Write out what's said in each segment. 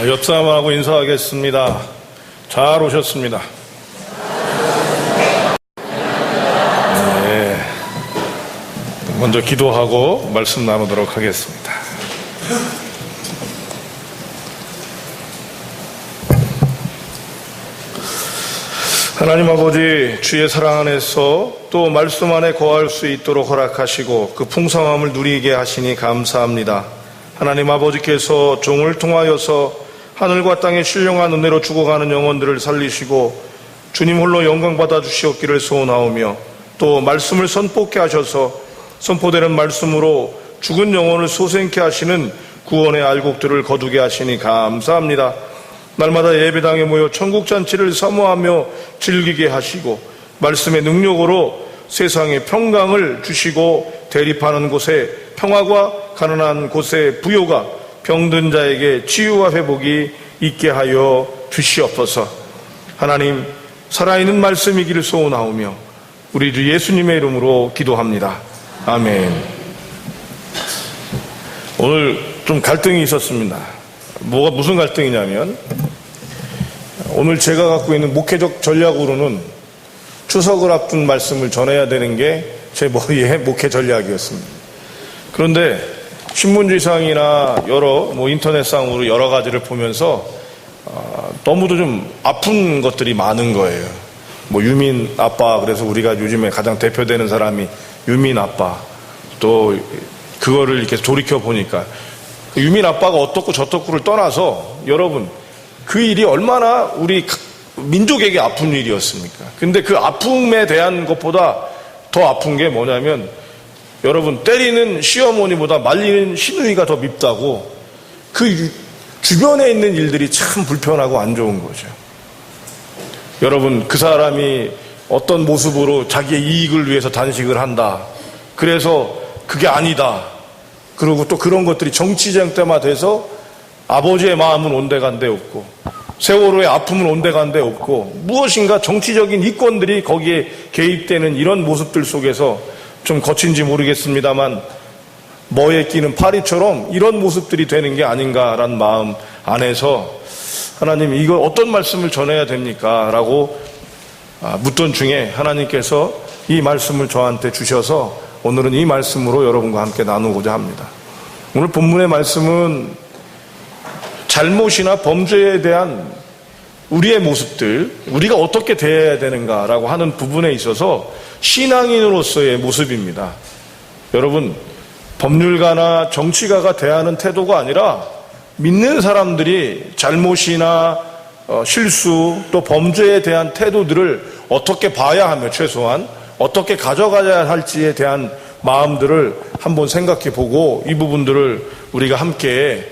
옆사람하고 인사하겠습니다. 잘 오셨습니다. 네, 먼저 기도하고 말씀 나누도록 하겠습니다. 하나님 아버지, 주의 사랑 안에서 또 말씀 안에 거할 수 있도록 허락하시고 그 풍성함을 누리게 하시니 감사합니다. 하나님 아버지께서 종을 통하여서 하늘과 땅의 신령한 은혜로 죽어가는 영혼들을 살리시고 주님 홀로 영광 받아 주시옵기를 소원하오며 또 말씀을 선포케 하셔서 선포되는 말씀으로 죽은 영혼을 소생케 하시는 구원의 알곡들을 거두게 하시니 감사합니다. 날마다 예배당에 모여 천국잔치를 사모하며 즐기게 하시고 말씀의 능력으로 세상에 평강을 주시고 대립하는 곳에 평화가, 가난한 곳에 부요가, 병든 자에게 치유와 회복이 있게 하여 주시옵소서. 하나님, 살아있는 말씀이기를 소원하오며 우리 주 예수님의 이름으로 기도합니다. 아멘. 오늘 좀 갈등이 있었습니다. 무슨 갈등이냐면, 오늘 제가 갖고 있는 목회적 전략으로는 추석을 앞둔 말씀을 전해야 되는 게 제 머리의 목회 전략이었습니다. 그런데 신문지상이나 인터넷상으로 여러 가지를 보면서 너무도 좀 아픈 것들이 많은 거예요. 유민 아빠, 그래서 우리가 요즘에 가장 대표되는 사람이 유민 아빠. 또 그거를 이렇게 돌이켜 보니까 유민 아빠가 어떻고 저떻고를 떠나서 여러분, 그 일이 얼마나 우리 민족에게 아픈 일이었습니까? 근데 그 아픔에 대한 것보다 더 아픈 게 뭐냐면, 여러분, 때리는 시어머니보다 말리는 시누이가 더 밉다고, 그 주변에 있는 일들이 참 불편하고 안 좋은 거죠. 여러분, 그 사람이 어떤 모습으로 자기의 이익을 위해서 단식을 한다, 그래서 그게 아니다, 그리고 또 그런 것들이 정치쟁 때마다 돼서 아버지의 마음은 온데간데 없고 세월호의 아픔은 온데간데 없고 무엇인가 정치적인 이권들이 거기에 개입되는 이런 모습들 속에서 좀 거친지 모르겠습니다만 뭐에 끼는 파리처럼 이런 모습들이 되는 게 아닌가라는 마음 안에서 하나님, 이거 어떤 말씀을 전해야 됩니까? 라고 묻던 중에 하나님께서 이 말씀을 저한테 주셔서 오늘은 이 말씀으로 여러분과 함께 나누고자 합니다. 오늘 본문의 말씀은 잘못이나 범죄에 대한 우리의 모습들, 우리가 어떻게 대해야 되는가라고 하는 부분에 있어서 신앙인으로서의 모습입니다. 여러분, 법률가나 정치가가 대하는 태도가 아니라 믿는 사람들이 잘못이나 실수 또 범죄에 대한 태도들을 어떻게 봐야 하며 최소한 어떻게 가져가야 할지에 대한 마음들을 한번 생각해 보고 이 부분들을 우리가 함께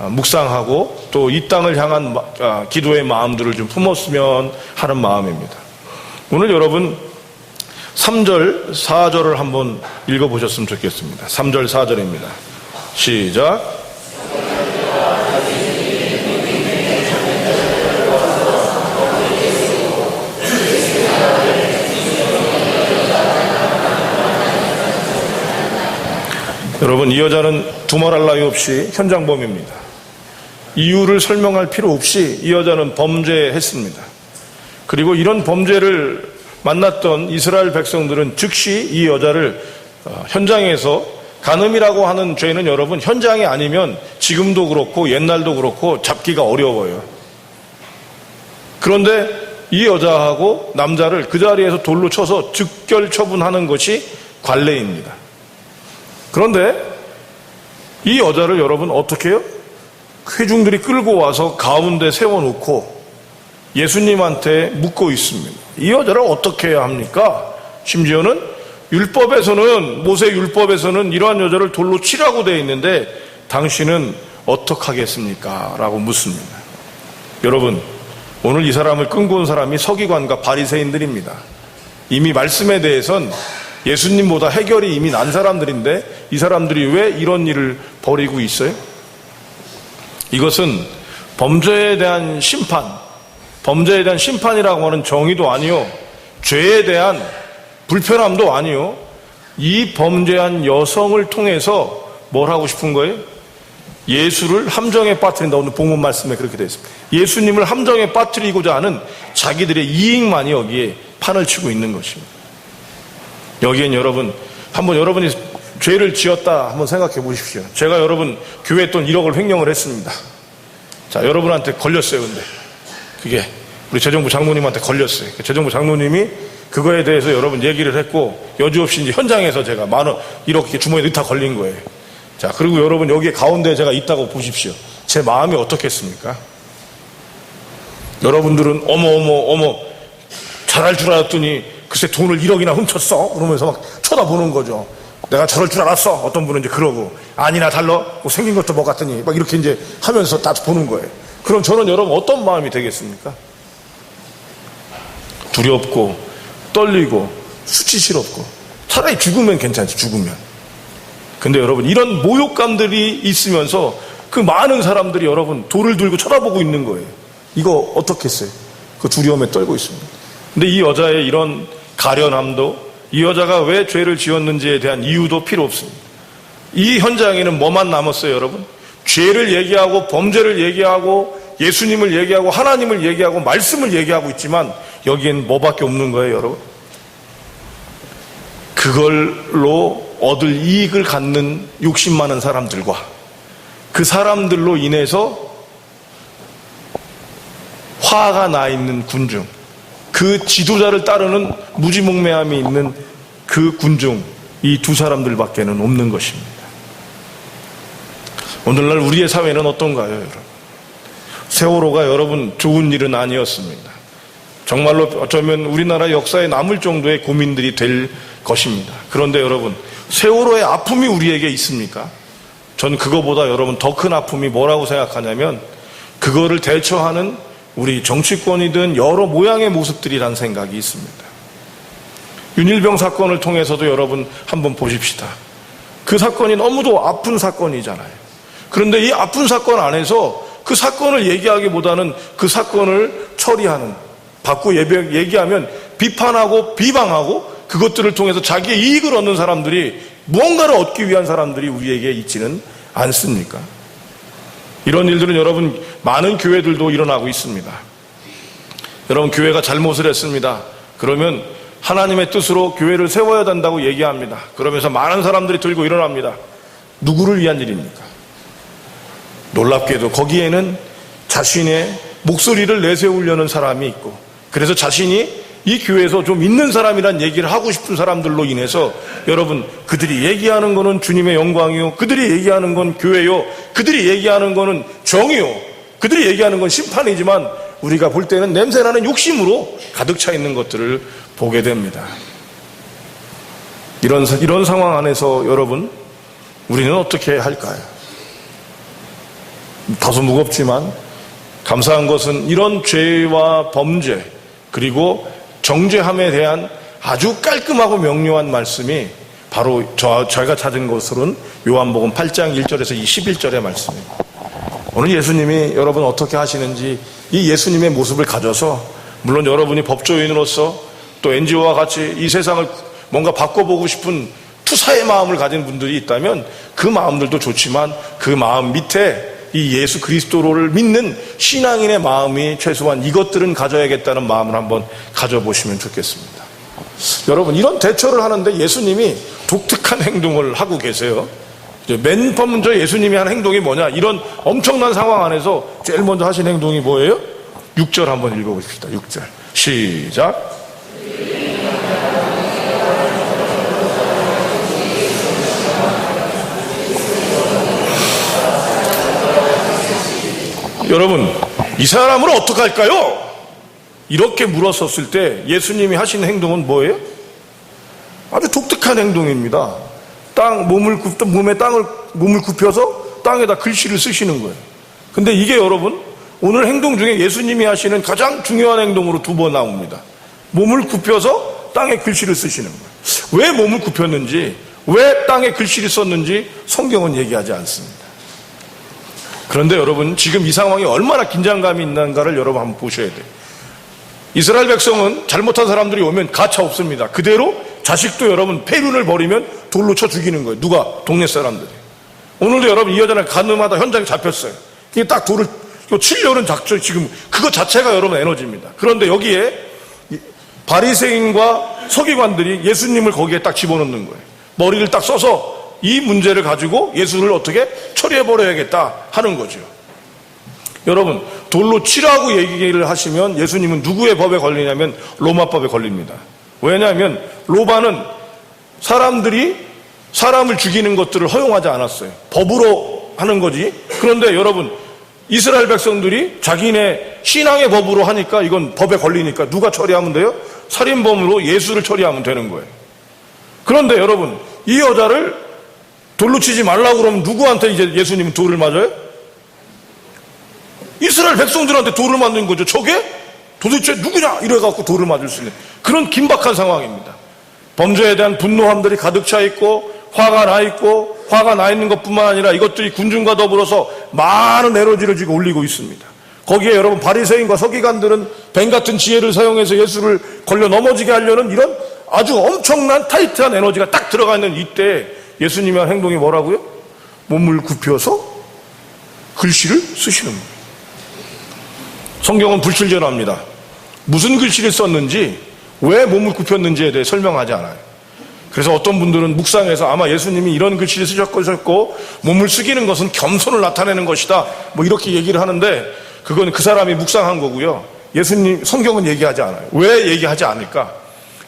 묵상하고 또 이 땅을 향한 기도의 마음들을 좀 품었으면 하는 마음입니다. 오늘 여러분 3절, 4절을 한번 읽어보셨으면 좋겠습니다. 3절, 4절입니다. 시작. 여러분, 이 여자는 두말할 나위 없이 현장범입니다. 이유를 설명할 필요 없이 이 여자는 범죄했습니다. 그리고 이런 범죄를 만났던 이스라엘 백성들은 즉시 이 여자를 현장에서, 간음이라고 하는 죄는 여러분 현장이 아니면 지금도 그렇고 옛날도 그렇고 잡기가 어려워요. 그런데 이 여자하고 남자를 그 자리에서 돌로 쳐서 즉결 처분하는 것이 관례입니다. 그런데 이 여자를 여러분 어떻게 해요? 회중들이 끌고 와서 가운데 세워놓고 예수님한테 묻고 있습니다. 이 여자를 어떻게 해야 합니까? 심지어는 모세 율법에서는 이러한 여자를 돌로 치라고 되어 있는데 당신은 어떡하겠습니까? 라고 묻습니다. 여러분, 오늘 이 사람을 끌고 온 사람이 서기관과 바리새인들입니다. 이미 말씀에 대해선 예수님보다 해결이 이미 난 사람들인데 이 사람들이 왜 이런 일을 벌이고 있어요? 이것은 범죄에 대한 심판이라고 하는 정의도 아니요, 죄에 대한 불편함도 아니요, 이 범죄한 여성을 통해서 뭘 하고 싶은 거예요? 예수를 함정에 빠뜨린다. 오늘 본문 말씀에 그렇게 되어 있습니다. 예수님을 함정에 빠뜨리고자 하는 자기들의 이익만이 여기에 판을 치고 있는 것입니다. 여기엔 여러분, 한번 여러분이 죄를 지었다 한번 생각해 보십시오. 제가 여러분 교회 돈 1억을 횡령을 했습니다. 자, 여러분한테 걸렸어요. 근데 그게 우리 재정부 장로님한테 걸렸어요. 재정부 장로님이 그거에 대해서 여러분 얘기를 했고, 여지없이 이제 현장에서 제가 10,000원 1억 이렇게 주머니에 넣다 걸린 거예요. 자, 그리고 여러분 여기 가운데 제가 있다고 보십시오. 제 마음이 어떻겠습니까? 여러분들은 어머 잘할 줄 알았더니 글쎄 돈을 1억이나 훔쳤어? 그러면서 막 쳐다보는 거죠. 내가 저럴 줄 알았어? 어떤 분은 이제 그러고, 아니나 달러? 뭐 생긴 것도 뭐 같더니 막 이렇게 이제 하면서 다 보는 거예요. 그럼 저는 여러분 어떤 마음이 되겠습니까? 두렵고 떨리고 수치스럽고, 차라리 죽으면 괜찮지, 죽으면. 근데 여러분 이런 모욕감들이 있으면서 그 많은 사람들이 여러분 돌을 들고 쳐다보고 있는 거예요. 이거 어떻겠어요? 그 두려움에 떨고 있습니다. 근데 이 여자의 이런 가련함도, 이 여자가 왜 죄를 지었는지에 대한 이유도 필요 없습니다. 이 현장에는 뭐만 남았어요, 여러분? 죄를 얘기하고 범죄를 얘기하고 예수님을 얘기하고 하나님을 얘기하고 말씀을 얘기하고 있지만 여기엔 뭐밖에 없는 거예요, 여러분? 그걸로 얻을 이익을 갖는 욕심 많은 사람들과 그 사람들로 인해서 화가 나 있는 군중, 그 지도자를 따르는 무지몽매함이 있는 그 군중, 이 두 사람들밖에는 없는 것입니다. 오늘날 우리의 사회는 어떤가요, 여러분? 세월호가 여러분 좋은 일은 아니었습니다. 정말로 어쩌면 우리나라 역사에 남을 정도의 고민들이 될 것입니다. 그런데 여러분, 세월호의 아픔이 우리에게 있습니까? 전 그거보다 여러분 더 큰 아픔이 뭐라고 생각하냐면, 그거를 대처하는 우리 정치권이든 여러 모양의 모습들이란 생각이 있습니다. 윤일병 사건을 통해서도 여러분 한번 보십시다. 그 사건이 너무도 아픈 사건이잖아요. 그런데 이 아픈 사건 안에서 그 사건을 얘기하기보다는 그 사건을 처리하는, 받고 얘기하면 비판하고 비방하고 그것들을 통해서 자기의 이익을 얻는 사람들이, 무언가를 얻기 위한 사람들이 우리에게 있지는 않습니까? 이런 일들은 여러분 많은 교회들도 일어나고 있습니다. 여러분, 교회가 잘못을 했습니다. 그러면 하나님의 뜻으로 교회를 세워야 된다고 얘기합니다. 그러면서 많은 사람들이 들고 일어납니다. 누구를 위한 일입니까? 놀랍게도 거기에는 자신의 목소리를 내세우려는 사람이 있고, 그래서 자신이 이 교회에서 좀 있는 사람이란 얘기를 하고 싶은 사람들로 인해서 여러분, 그들이 얘기하는 거는 주님의 영광이요, 그들이 얘기하는 건 교회요, 그들이 얘기하는 거는 정의요, 그들이 얘기하는 건 심판이지만 우리가 볼 때는 냄새나는 욕심으로 가득 차 있는 것들을 보게 됩니다. 이런 상황 안에서 여러분, 우리는 어떻게 할까요? 다소 무겁지만 감사한 것은 이런 죄와 범죄, 그리고 정죄함에 대한 아주 깔끔하고 명료한 말씀이 바로 저희가 찾은 것으로는 요한복음 8장 1절에서 21절의 말씀입니다. 오늘 예수님이 여러분 어떻게 하시는지, 이 예수님의 모습을 가져서, 물론 여러분이 법조인으로서 또 NGO와 같이 이 세상을 뭔가 바꿔보고 싶은 투사의 마음을 가진 분들이 있다면 그 마음들도 좋지만, 그 마음 밑에 이 예수 그리스도를 믿는 신앙인의 마음이 최소한 이것들은 가져야겠다는 마음을 한번 가져보시면 좋겠습니다. 여러분, 이런 대처를 하는데 예수님이 독특한 행동을 하고 계세요. 맨 먼저 예수님이 한 행동이 뭐냐, 이런 엄청난 상황 안에서 제일 먼저 하신 행동이 뭐예요? 6절 한번 읽어보십시다. 6절 시작. 여러분, 이 사람을 어떡할까요? 이렇게 물었었을 때 예수님이 하신 행동은 뭐예요? 아주 독특한 행동입니다. 몸을 굽혀서 땅에다 글씨를 쓰시는 거예요. 근데 이게 여러분, 오늘 행동 중에 예수님이 하시는 가장 중요한 행동으로 2번 나옵니다. 몸을 굽혀서 땅에 글씨를 쓰시는 거예요. 왜 몸을 굽혔는지, 왜 땅에 글씨를 썼는지 성경은 얘기하지 않습니다. 그런데 여러분, 지금 이 상황이 얼마나 긴장감이 있는가를 여러분 한번 보셔야 돼요. 이스라엘 백성은 잘못한 사람들이 오면 가차 없습니다. 그대로 자식도 여러분 폐륜을 벌이면 돌로 쳐 죽이는 거예요. 누가? 동네 사람들이. 오늘도 여러분 이 여자는 가늠하다 현장에 잡혔어요. 이게 딱 돌을 치려는 작전, 지금 그것 자체가 여러분 에너지입니다. 그런데 여기에 바리새인과 서기관들이 예수님을 거기에 딱 집어넣는 거예요. 머리를 딱 써서 이 문제를 가지고 예수를 어떻게 처리해버려야겠다 하는 거죠. 여러분, 돌로 치라고 얘기를 하시면 예수님은 누구의 법에 걸리냐면 로마법에 걸립니다. 왜냐하면 로마는 사람들이 사람을 죽이는 것들을 허용하지 않았어요. 법으로 하는 거지. 그런데 여러분, 이스라엘 백성들이 자기네 신앙의 법으로 하니까 이건 법에 걸리니까 누가 처리하면 돼요? 살인범으로 예수를 처리하면 되는 거예요. 그런데 여러분, 이 여자를 돌로 치지 말라고 그러면 누구한테 이제 예수님은 돌을 맞아요? 이스라엘 백성들한테 돌을 맞는 거죠. 저게 도대체 누구냐? 이래갖고 돌을 맞을 수 있는 그런 긴박한 상황입니다. 범죄에 대한 분노함들이 가득 차 있고 화가 나 있고, 화가 나 있는 것뿐만 아니라 이것들이 군중과 더불어서 많은 에너지를 지금 올리고 있습니다. 거기에 여러분 바리새인과 서기관들은 뱀 같은 지혜를 사용해서 예수를 걸려 넘어지게 하려는 이런 아주 엄청난 타이트한 에너지가 딱 들어가 있는 이때 예수님의 행동이 뭐라고요? 몸을 굽혀서 글씨를 쓰시는 거예요. 성경은 불친절합니다. 무슨 글씨를 썼는지, 왜 몸을 굽혔는지에 대해 설명하지 않아요. 그래서 어떤 분들은 묵상해서 아마 예수님이 이런 글씨를 쓰셨고 몸을 숙이는 것은 겸손을 나타내는 것이다 뭐 이렇게 얘기를 하는데, 그건 그 사람이 묵상한 거고요. 예수님 성경은 얘기하지 않아요. 왜 얘기하지 않을까?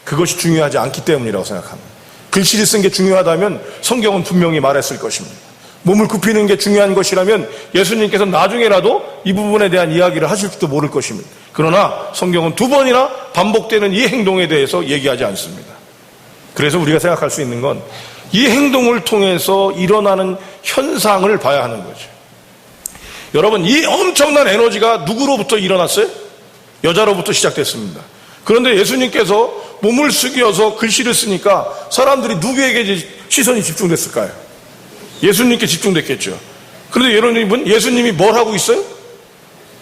그것이 중요하지 않기 때문이라고 생각합니다. 글씨를 쓴 게 중요하다면 성경은 분명히 말했을 것입니다. 몸을 굽히는 게 중요한 것이라면 예수님께서 나중에라도 이 부분에 대한 이야기를 하실지도 모를 것입니다. 그러나 성경은 2번이나 반복되는 이 행동에 대해서 얘기하지 않습니다. 그래서 우리가 생각할 수 있는 건 이 행동을 통해서 일어나는 현상을 봐야 하는 거죠. 여러분, 이 엄청난 에너지가 누구로부터 일어났어요? 여자로부터 시작됐습니다. 그런데 예수님께서 몸을 숙여서 글씨를 쓰니까 사람들이 누구에게 시선이 집중됐을까요? 예수님께 집중됐겠죠. 그런데 여러분, 예수님이 뭘 하고 있어요?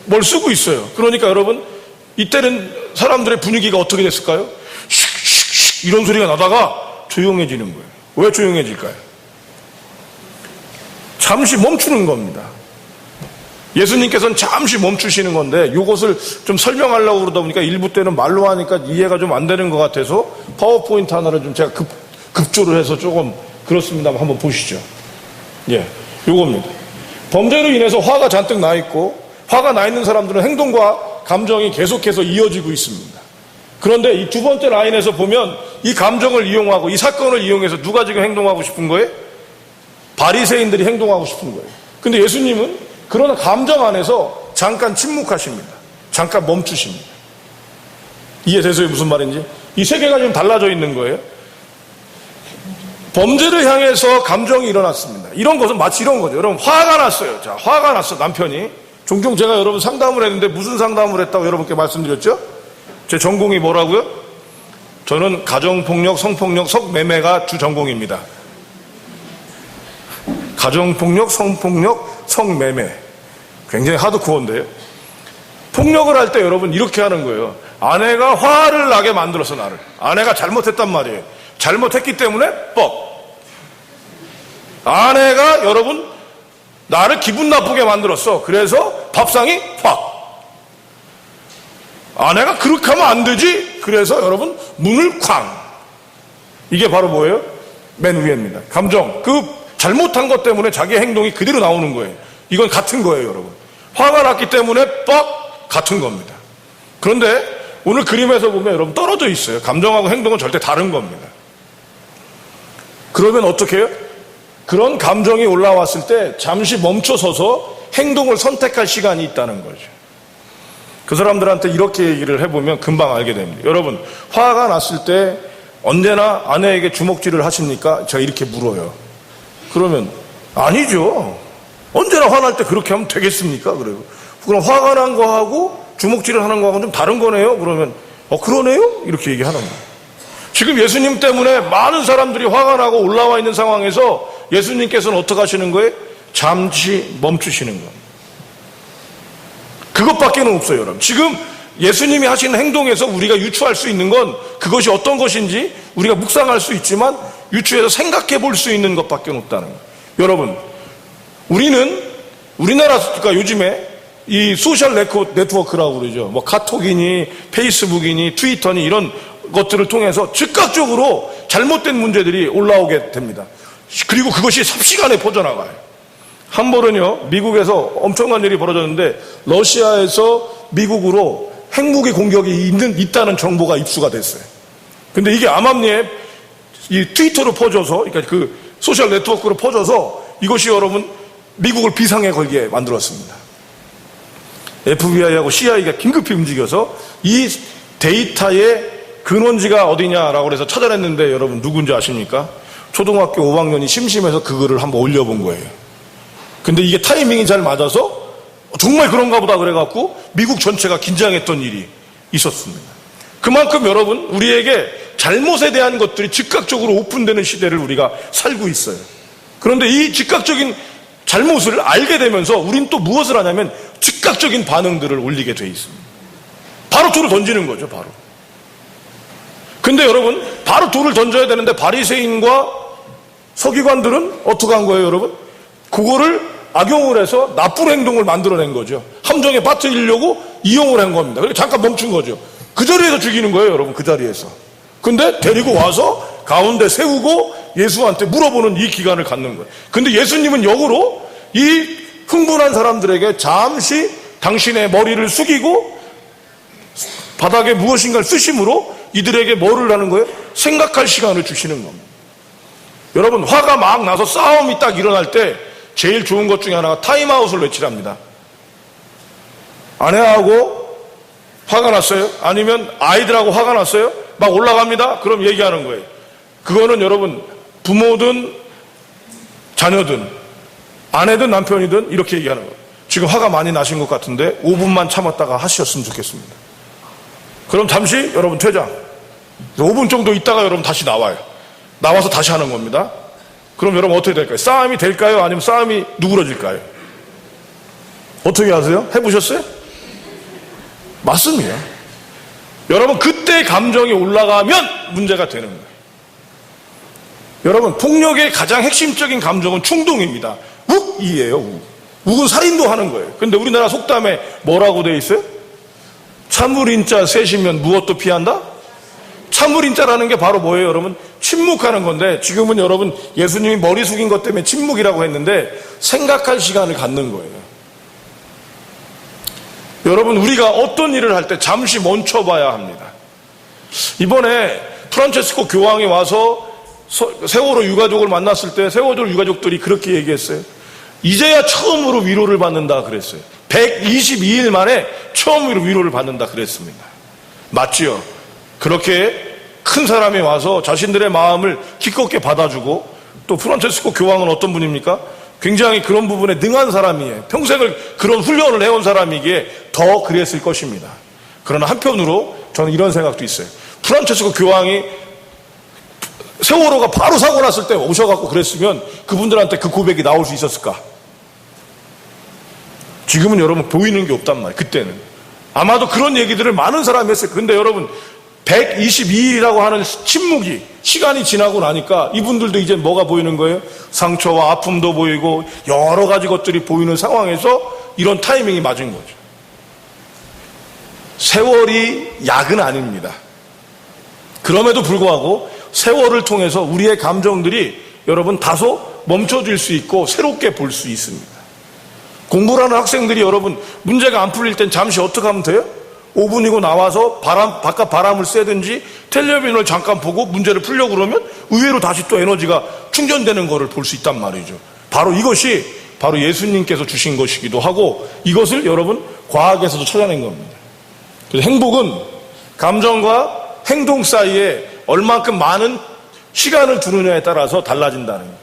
뭘 쓰고 있어요. 그러니까 여러분, 이때는 사람들의 분위기가 어떻게 됐을까요? 슉슉슉 이런 소리가 나다가 조용해지는 거예요. 왜 조용해질까요? 잠시 멈추는 겁니다. 예수님께서는 잠시 멈추시는 건데 이것을 좀 설명하려고 그러다 보니까 일부 때는 말로 하니까 이해가 좀 안 되는 것 같아서 파워포인트 하나를 좀 제가 급조를 해서 조금 그렇습니다만 한번 보시죠. 예, 요겁니다. 범죄로 인해서 화가 잔뜩 나 있고, 화가 나 있는 사람들은 행동과 감정이 계속해서 이어지고 있습니다. 그런데 이 2번째 라인에서 보면 이 감정을 이용하고 이 사건을 이용해서 누가 지금 행동하고 싶은 거예요? 바리새인들이 행동하고 싶은 거예요. 근데 예수님은 그러나 감정 안에서 잠깐 침묵하십니다. 잠깐 멈추십니다. 이해되세요? 무슨 말인지? 이 세계가 지금 달라져 있는 거예요. 범죄를 향해서 감정이 일어났습니다. 이런 것은 마치 이런 거죠. 여러분, 화가 났어요. 자, 화가 났어, 남편이. 종종 제가 여러분 상담을 했는데 무슨 상담을 했다고 여러분께 말씀드렸죠? 제 전공이 뭐라고요? 저는 가정폭력, 성폭력, 성매매가 주 전공입니다. 가정폭력, 성폭력, 성매매. 굉장히 하드코어인데요. 폭력을 할 때 여러분 이렇게 하는 거예요. 아내가 화를 나게 만들어서 나를. 아내가 잘못했단 말이에요. 잘못했기 때문에 뻑. 아내가 여러분 나를 기분 나쁘게 만들었어. 그래서 밥상이 확. 아내가 그렇게 하면 안 되지. 그래서 여러분 문을 쾅. 이게 바로 뭐예요? 맨 위에입니다. 감정. 그 잘못한 것 때문에 자기의 행동이 그대로 나오는 거예요. 이건 같은 거예요, 여러분. 화가 났기 때문에 뻑 같은 겁니다. 그런데 오늘 그림에서 보면 여러분 떨어져 있어요. 감정하고 행동은 절대 다른 겁니다. 그러면 어떻게 해요? 그런 감정이 올라왔을 때 잠시 멈춰서서 행동을 선택할 시간이 있다는 거죠. 그 사람들한테 이렇게 얘기를 해보면 금방 알게 됩니다. 여러분, 화가 났을 때 언제나 아내에게 주먹질을 하십니까? 제가 이렇게 물어요. 그러면 아니죠. 언제나 화날 때 그렇게 하면 되겠습니까? 그래요. 그럼 화가 난 거하고 주먹질을 하는 거하고는 좀 다른 거네요? 그러면 그러네요? 이렇게 얘기하는 거예요. 지금 예수님 때문에 많은 사람들이 화가 나고 올라와 있는 상황에서 예수님께서는 어떻게 하시는 거예요? 잠시 멈추시는 겁니다. 그것밖에는 없어요, 여러분. 지금 예수님이 하시는 행동에서 우리가 유추할 수 있는 건 그것이 어떤 것인지 우리가 묵상할 수 있지만 유추해서 생각해 볼 수 있는 것밖에 없다는 거예요. 여러분, 우리나라가 요즘에 이 소셜 네트워크라고 그러죠. 뭐 카톡이니 페이스북이니 트위터니 이런 것들을 통해서 즉각적으로 잘못된 문제들이 올라오게 됩니다. 그리고 그것이 삽시간에 퍼져나가요. 한 번은요, 미국에서 엄청난 일이 벌어졌는데 러시아에서 미국으로 핵무기 공격이 있다는 정보가 입수가 됐어요. 근데 이게 암암리에 이 트위터로 퍼져서, 그러니까 그 소셜 네트워크로 퍼져서 이것이 여러분 미국을 비상에 걸게 만들었습니다. FBI하고 CIA가 긴급히 움직여서 이 데이터의 근원지가 어디냐라고 해서 찾아냈는데 여러분 누군지 아십니까? 초등학교 5학년이 심심해서 그거를 한번 올려본 거예요. 근데 이게 타이밍이 잘 맞아서 정말 그런가 보다 그래갖고 미국 전체가 긴장했던 일이 있었습니다. 그만큼 여러분 우리에게 잘못에 대한 것들이 즉각적으로 오픈되는 시대를 우리가 살고 있어요. 그런데 이 즉각적인 잘못을 알게 되면서 우린 또 무엇을 하냐면 즉각적인 반응들을 올리게 돼 있습니다. 바로 돌을 던지는 거죠, 바로. 근데 여러분 바로 돌을 던져야 되는데 바리새인과 서기관들은 어떻게 한 거예요, 여러분? 그거를 악용을 해서 나쁜 행동을 만들어낸 거죠. 함정에 빠뜨리려고 이용을 한 겁니다. 그래서 잠깐 멈춘 거죠. 그 자리에서 죽이는 거예요, 여러분. 그 자리에서. 근데 데리고 와서 가운데 세우고 예수한테 물어보는 이 기간을 갖는 거예요. 근데 예수님은 역으로 이 흥분한 사람들에게 잠시 당신의 머리를 숙이고 바닥에 무엇인가를 쓰심으로 이들에게 뭐를 하는 거예요? 생각할 시간을 주시는 겁니다. 여러분 화가 막 나서 싸움이 딱 일어날 때 제일 좋은 것 중에 하나가 타임아웃을 외치랍니다. 아내하고 화가 났어요? 아니면 아이들하고 화가 났어요? 막 올라갑니다? 그럼 얘기하는 거예요. 그거는 여러분 부모든 자녀든 아내든 남편이든 이렇게 얘기하는 거예요. 지금 화가 많이 나신 것 같은데 5분만 참았다가 하셨으면 좋겠습니다. 그럼 잠시 여러분 퇴장. 5분 정도 있다가 여러분 다시 나와요. 나와서 다시 하는 겁니다. 그럼 여러분 어떻게 될까요? 싸움이 될까요? 아니면 싸움이 누그러질까요? 어떻게 하세요? 해보셨어요? 맞습니다. 여러분 그때 감정이 올라가면 문제가 되는 거예요. 여러분 폭력의 가장 핵심적인 감정은 충동입니다. 욱이에요. 욱은 살인도 하는 거예요. 근데 우리나라 속담에 뭐라고 돼 있어요? 참을인자 셋이면 무엇도 피한다? 참을인자라는 게 바로 뭐예요, 여러분? 침묵하는 건데 지금은 여러분 예수님이 머리 숙인 것 때문에 침묵이라고 했는데 생각할 시간을 갖는 거예요. 여러분 우리가 어떤 일을 할 때 잠시 멈춰봐야 합니다. 이번에 프란체스코 교황이 와서 세월호 유가족을 만났을 때 세월호 유가족들이 그렇게 얘기했어요. 이제야 처음으로 위로를 받는다 그랬어요. 122일 만에 처음으로 위로를 받는다 그랬습니다. 맞지요? 그렇게 큰 사람이 와서 자신들의 마음을 기껍게 받아주고 또 프란체스코 교황은 어떤 분입니까? 굉장히 그런 부분에 능한 사람이에요. 평생을 그런 훈련을 해온 사람이기에 더 그랬을 것입니다. 그러나 한편으로 저는 이런 생각도 있어요. 프란체스코 교황이 세월호가 바로 사고 났을 때 오셔갖고 그랬으면 그분들한테 그 고백이 나올 수 있었을까? 지금은 여러분 보이는 게 없단 말이에요. 그때는 아마도 그런 얘기들을 많은 사람이 했어요. 근데 여러분 122일이라고 하는 침묵이 시간이 지나고 나니까 이분들도 이제 뭐가 보이는 거예요? 상처와 아픔도 보이고 여러 가지 것들이 보이는 상황에서 이런 타이밍이 맞은 거죠. 세월이 약은 아닙니다. 그럼에도 불구하고 세월을 통해서 우리의 감정들이 여러분 다소 멈춰질 수 있고 새롭게 볼 수 있습니다. 공부를 하는 학생들이 여러분 문제가 안 풀릴 땐 잠시 어떻게 하면 돼요? 5분이고 나와서 바깥 바람을 쐬든지 텔레비전을 잠깐 보고 문제를 풀려고 그러면 의외로 다시 또 에너지가 충전되는 것을 볼 수 있단 말이죠. 바로 이것이 바로 예수님께서 주신 것이기도 하고 이것을 여러분 과학에서도 찾아낸 겁니다. 그래서 행복은 감정과 행동 사이에 얼만큼 많은 시간을 두느냐에 따라서 달라진다는 거예요.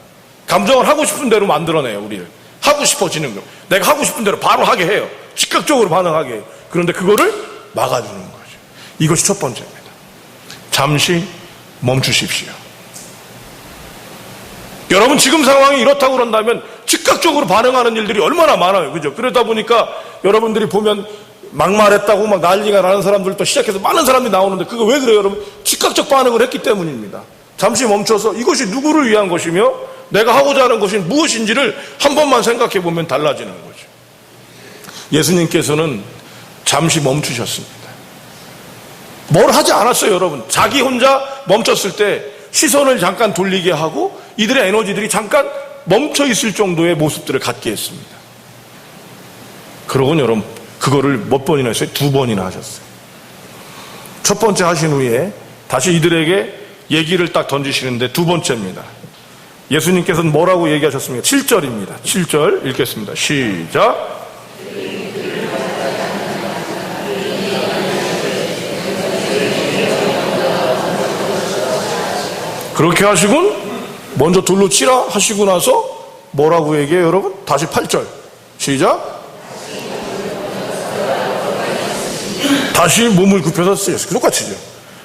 감정을 하고 싶은 대로 만들어내요. 우리를 하고 싶어지는 거. 내가 하고 싶은 대로 바로 하게 해요. 즉각적으로 반응하게 해요. 그런데 그거를 막아주는 거죠. 이것이 첫 번째입니다. 잠시 멈추십시오. 여러분 지금 상황이 이렇다고 그런다면 즉각적으로 반응하는 일들이 얼마나 많아요. 그죠? 그러다 보니까 여러분들이 보면 막말했다고 막 난리가 나는 사람들도 시작해서 많은 사람들이 나오는데 그거 왜 그래요, 여러분? 즉각적 반응을 했기 때문입니다. 잠시 멈춰서 이것이 누구를 위한 것이며 내가 하고자 하는 것이 무엇인지를 한 번만 생각해 보면 달라지는 거죠. 예수님께서는 잠시 멈추셨습니다. 뭘 하지 않았어요, 여러분. 자기 혼자 멈췄을 때 시선을 잠깐 돌리게 하고 이들의 에너지들이 잠깐 멈춰 있을 정도의 모습들을 갖게 했습니다. 그러고 여러분, 그거를 몇 번이나 했어요? 2번이나 하셨어요. 첫 번째 하신 후에 다시 이들에게 얘기를 딱 던지시는데 두 번째입니다. 예수님께서는 뭐라고 얘기하셨습니까? 7절입니다. 7절 읽겠습니다. 시작. 그렇게 하시군 먼저 돌로 치라 하시고 나서 뭐라고 얘기해요, 여러분? 다시 8절 시작. 다시 몸을 굽혀서 쓰였어요. 똑같이죠.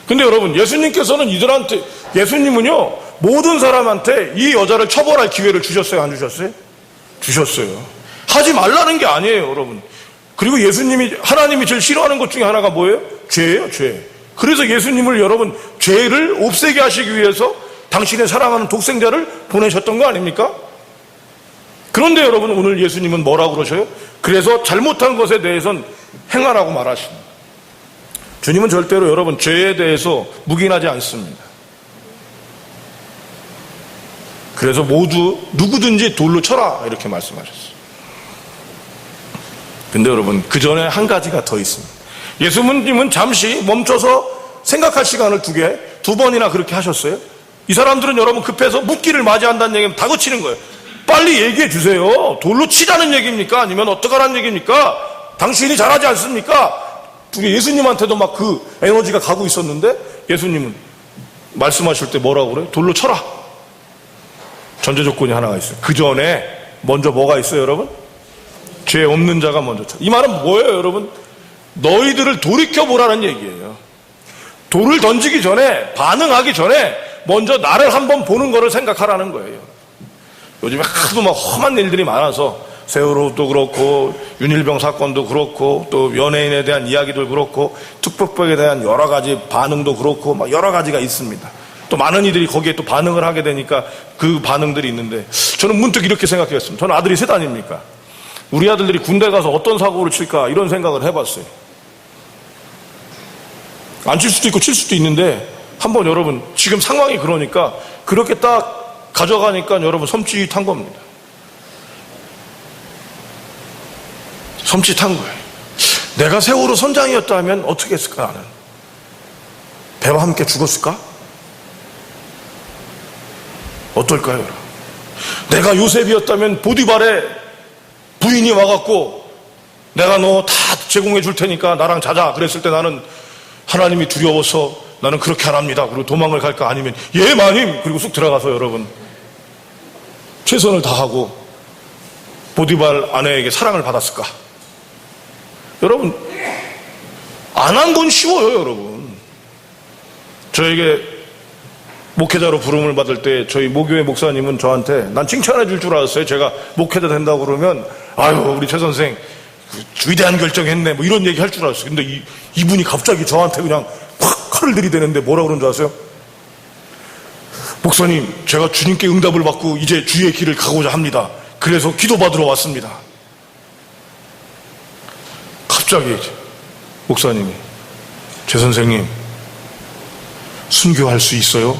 근데 여러분, 예수님께서는 이들한테, 예수님은요 모든 사람한테 이 여자를 처벌할 기회를 주셨어요, 안 주셨어요? 주셨어요. 하지 말라는 게 아니에요, 여러분. 그리고 예수님이, 하나님이 제일 싫어하는 것 중에 하나가 뭐예요? 죄예요, 죄. 그래서 예수님을, 여러분, 죄를 없애게 하시기 위해서 당신의 사랑하는 독생자를 보내셨던 거 아닙니까? 그런데 여러분, 오늘 예수님은 뭐라고 그러셔요? 그래서 잘못한 것에 대해서는 행하라고 말하십니다. 주님은 절대로 여러분 죄에 대해서 묵인하지 않습니다. 그래서 모두 누구든지 돌로 쳐라 이렇게 말씀하셨어요. 근데 여러분, 그 전에 한 가지가 더 있습니다. 예수님은 잠시 멈춰서 생각할 시간을 두 번이나 그렇게 하셨어요. 이 사람들은 여러분 급해서 묻기를 맞이한다는 얘기면 다그치는 거예요. 빨리 얘기해 주세요. 돌로 치자는 얘기입니까? 아니면 어떡하라는 얘기입니까? 당신이 잘하지 않습니까? 예수님한테도 막 그 에너지가 가고 있었는데 예수님은 말씀하실 때 뭐라고 그래요? 돌로 쳐라. 전제 조건이 하나가 있어요. 그 전에 먼저 뭐가 있어요, 여러분? 죄 없는 자가 먼저 쳐. 이 말은 뭐예요, 여러분? 너희들을 돌이켜보라는 얘기예요. 돌을 던지기 전에, 반응하기 전에 먼저 나를 한번 보는 거를 생각하라는 거예요. 요즘에 하도 막 험한 일들이 많아서 세월호도 그렇고 윤일병 사건도 그렇고 또 연예인에 대한 이야기도 그렇고 특법법에 대한 여러 가지 반응도 그렇고 막 여러 가지가 있습니다. 또 많은 이들이 거기에 또 반응을 하게 되니까 그 반응들이 있는데, 저는 문득 이렇게 생각했습니다. 저는 아들이 셋 아닙니까? 우리 아들들이 군대 가서 어떤 사고를 칠까 이런 생각을 해봤어요. 안 칠 수도 있고 칠 수도 있는데, 한번 여러분 지금 상황이 그러니까 그렇게 딱 가져가니까 여러분 섬찟한 겁니다. 섬찟한 거예요. 내가 세월호 선장이었다면 어떻게 했을까? 나는 배와 함께 죽었을까? 어떨까요, 여러분? 내가 요셉이었다면 보디발의 부인이 와갖고 내가 너 다 제공해 줄 테니까 나랑 자자 그랬을 때 나는 하나님이 두려워서 나는 그렇게 안 합니다. 그리고 도망을 갈까? 아니면 예 마님 그리고 쑥 들어가서 여러분 최선을 다하고 보디발 아내에게 사랑을 받았을까? 여러분, 안 한 건 쉬워요, 여러분. 저에게 목회자로 부름을 받을 때 저희 모교회 목사님은 저한테, 난 칭찬해 줄 줄 알았어요. 제가 목회자 된다고 그러면 아유 우리 최 선생 위대한 결정했네 뭐 이런 얘기 할 줄 알았어요. 근데 이분이 갑자기 저한테 그냥 확 칼을 들이대는데 뭐라 그런 줄 아세요? 목사님, 제가 주님께 응답을 받고 이제 주의 길을 가고자 합니다. 그래서 기도받으러 왔습니다. 갑자기 목사님이, 최 선생님 순교할 수 있어요?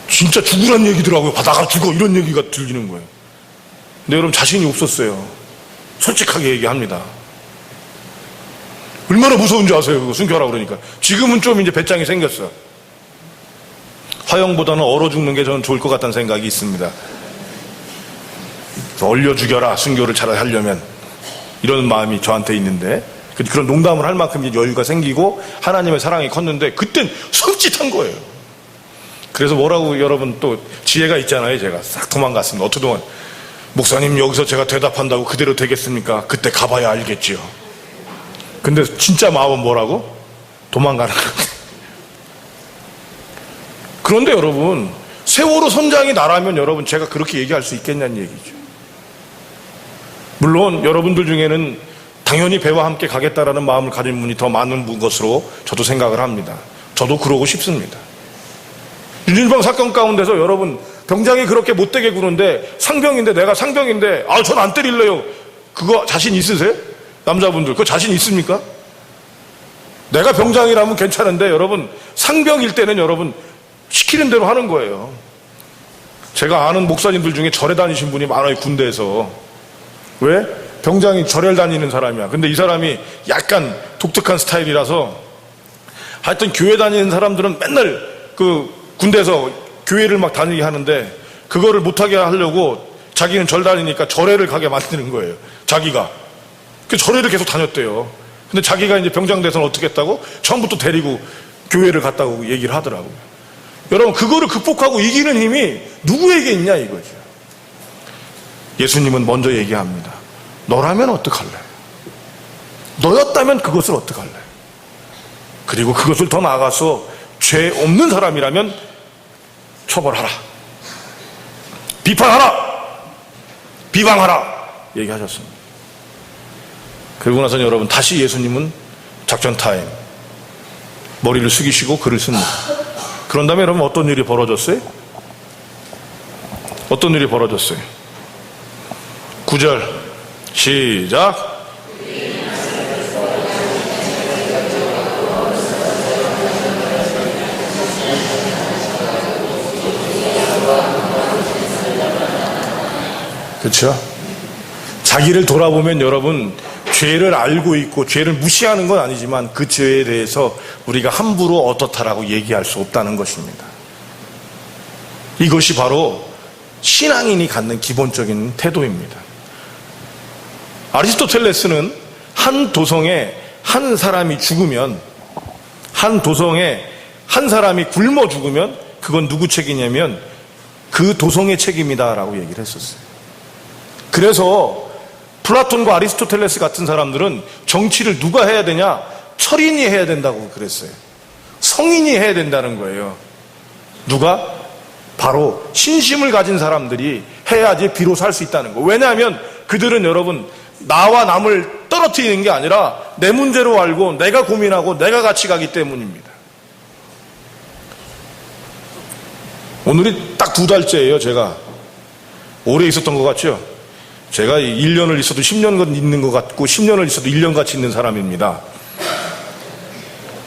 진짜 죽으란 얘기더라고요. 바다가 죽어 이런 얘기가 들리는 거예요. 근데 여러분 자신이 없었어요. 솔직하게 얘기합니다. 얼마나 무서운 줄 아세요? 그거 순교하라고 그러니까. 지금은 좀 이제 배짱이 생겼어요. 화형보다는 얼어 죽는 게 저는 좋을 것 같다는 생각이 있습니다. 얼려 죽여라, 순교를 차라리 하려면, 이런 마음이 저한테 있는데, 그런 농담을 할 만큼 이제 여유가 생기고 하나님의 사랑이 컸는데 그땐 섬찟한 거예요. 그래서 뭐라고, 여러분 또 지혜가 있잖아요. 제가 싹 도망갔습니다. 어떻게 동안, 목사님 여기서 제가 대답한다고 그대로 되겠습니까? 그때 가봐야 알겠지요. 근데 진짜 마음은 뭐라고? 도망가는 거예요. 그런데 여러분, 세월호 선장이 나라면 여러분 제가 그렇게 얘기할 수 있겠냐는 얘기죠. 물론 여러분들 중에는 당연히 배와 함께 가겠다라는 마음을 가진 분이 더 많은 것으로 저도 생각을 합니다. 저도 그러고 싶습니다. 윤일병 사건 가운데서 여러분 병장이 그렇게 못되게 구는데 상병인데 내가 상병인데 전 안 때릴래요. 그거 자신 있으세요? 남자분들 그거 자신 있습니까? 내가 병장이라면 괜찮은데 여러분 상병일 때는 여러분 시키는 대로 하는 거예요. 제가 아는 목사님들 중에 절에 다니신 분이 많아요. 군대에서. 왜? 병장이 절에 다니는 사람이야. 근데 이 사람이 약간 독특한 스타일이라서 하여튼 교회 다니는 사람들은 맨날 그 군대에서 교회를 막 다니게 하는데 그거를 못하게 하려고 자기는 절 다니니까 절에를 가게 만드는 거예요. 자기가. 그 절에를 계속 다녔대요. 근데 자기가 이제 병장 돼서는 어떻게 했다고? 처음부터 데리고 교회를 갔다고 얘기를 하더라고요. 여러분 그거를 극복하고 이기는 힘이 누구에게 있냐 이거죠. 예수님은 먼저 얘기합니다. 너라면 어떡할래? 너였다면 그것을 어떡할래? 그리고 그것을 더 나아가서 죄 없는 사람이라면 처벌하라. 비판하라. 비방하라. 얘기하셨습니다. 그리고 나서는 여러분 다시 예수님은 작전 타임. 머리를 숙이시고 글을 씁니다. 그런 다음에 여러분 어떤 일이 벌어졌어요? 어떤 일이 벌어졌어요? 9절 시작. 그렇죠? 자기를 돌아보면 여러분 죄를 알고 있고 죄를 무시하는 건 아니지만 그 죄에 대해서 우리가 함부로 어떻다라고 얘기할 수 없다는 것입니다. 이것이 바로 신앙인이 갖는 기본적인 태도입니다. 아리스토텔레스는 한 도성에 한 사람이 죽으면 한 도성에 한 사람이 굶어 죽으면 그건 누구 책임이냐면 그 도성의 책임이다라고 얘기를 했었어요. 그래서 플라톤과 아리스토텔레스 같은 사람들은 정치를 누가 해야 되냐? 철인이 해야 된다고 그랬어요. 성인이 해야 된다는 거예요. 누가? 바로 신심을 가진 사람들이 해야지 비로소 할 수 있다는 거. 왜냐하면 그들은 여러분 나와 남을 떨어뜨리는 게 아니라 내 문제로 알고 내가 고민하고 내가 같이 가기 때문입니다. 오늘이 딱 2달째예요. 제가 오래 있었던 것 같죠? 제가 1년을 있어도 10년 있는 것 같고 10년을 있어도 1년 같이 있는 사람입니다.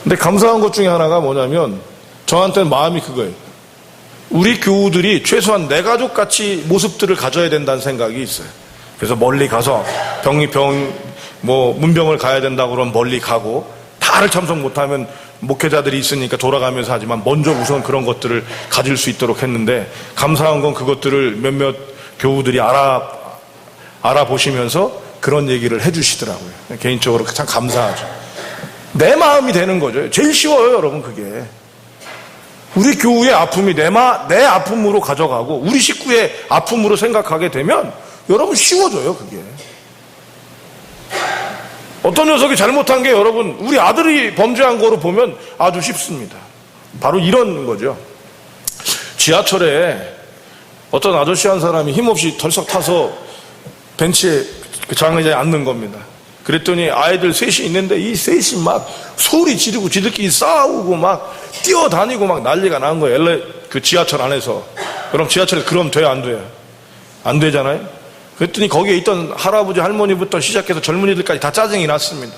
근데 감사한 것 중에 하나가 뭐냐면 저한테는 마음이 그거예요. 우리 교우들이 최소한 내 가족같이 모습들을 가져야 된다는 생각이 있어요. 그래서 멀리 가서 문병을 가야 된다고 그러면 멀리 가고 다를 참석 못하면 목회자들이 있으니까 돌아가면서 하지만 먼저 우선 그런 것들을 가질 수 있도록 했는데 감사한 건 그것들을 몇몇 교우들이 알아보시면서 그런 얘기를 해주시더라고요. 개인적으로 참 감사하죠. 내 마음이 되는 거죠. 제일 쉬워요, 여러분, 그게. 우리 교우의 아픔이 내 아픔으로 가져가고 우리 식구의 아픔으로 생각하게 되면 여러분 쉬워져요, 그게. 어떤 녀석이 잘못한 게 여러분 우리 아들이 범죄한 거로 보면 아주 쉽습니다. 바로 이런 거죠. 지하철에 어떤 아저씨 한 사람이 힘없이 덜썩 타서 벤치에 장의자에 앉는 겁니다. 그랬더니 아이들 셋이 있는데 이 셋이 막 소리 지르고 지들끼리 싸우고 막 뛰어다니고 막 난리가 난 거예요. 그 지하철 안에서. 그럼 지하철에서 그럼 돼요, 안 돼요? 안 되잖아요? 그랬더니 거기에 있던 할아버지 할머니부터 시작해서 젊은이들까지 다 짜증이 났습니다.